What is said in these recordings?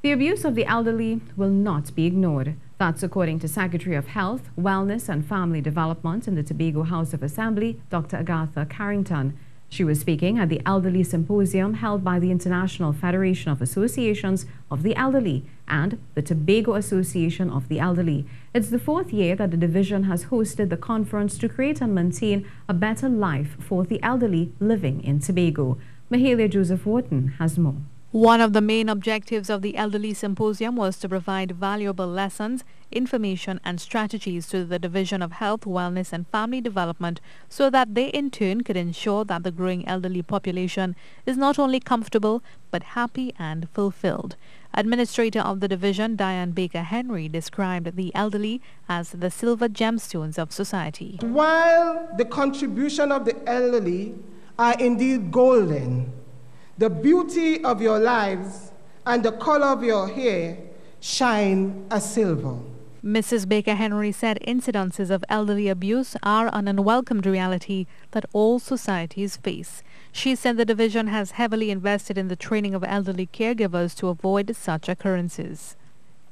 The abuse of the elderly will not be ignored. That's according to Secretary of Health, Wellness and Family Development in the Tobago House of Assembly, Dr. Agatha Carrington. She was speaking at the Elderly Symposium held by the International Federation of Associations of the Elderly and the Tobago Association of the Elderly. It's the fourth year that the division has hosted the conference to create and maintain a better life for the elderly living in Tobago. Mahalia Joseph-Wharton has more. One of the main objectives of the Elderly Symposium was to provide valuable lessons, information and strategies to the Division of Health, Wellness and Family Development so that they in turn could ensure that the growing elderly population is not only comfortable but happy and fulfilled. Administrator of the division, Diane Baker Henry, described the elderly as the silver gemstones of society. While the contribution of the elderly are indeed golden, the beauty of your lives and the color of your hair shine as silver. Mrs. Baker Henry said incidences of elderly abuse are an unwelcomed reality that all societies face. She said the division has heavily invested in the training of elderly caregivers to avoid such occurrences.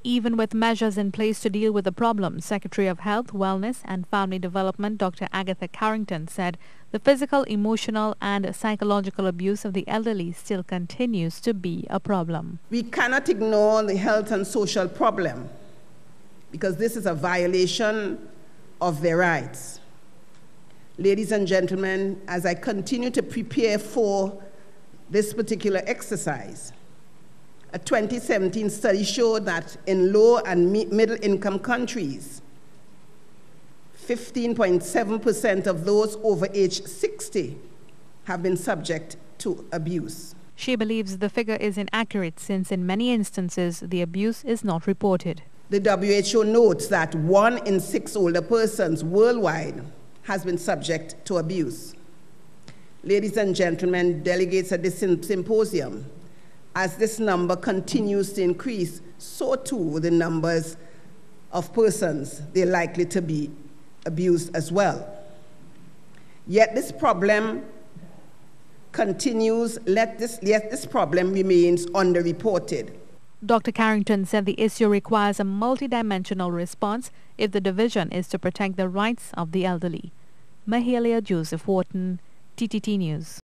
Even with measures in place to deal with the problem, Secretary of Health, Wellness and Family Development Dr. Agatha Carrington said the physical, emotional and psychological abuse of the elderly still continues to be a problem. We cannot ignore the health and social problem because this is a violation of their rights. Ladies and gentlemen, as I continue to prepare for this particular exercise, a 2017 study showed that in low and middle-income countries, 15.7% of those over age 60 have been subject to abuse. She believes the figure is inaccurate since in many instances the abuse is not reported. The WHO notes that 1 in 6 older persons worldwide has been subject to abuse. Ladies and gentlemen, delegates at this symposium, as this number continues to increase, so too the numbers of persons they're likely to be abused as well. Yet this problem continues, yet this problem remains underreported. Dr. Carrington said the issue requires a multidimensional response if the division is to protect the rights of the elderly. Mahalia Joseph-Wharton, TTT News.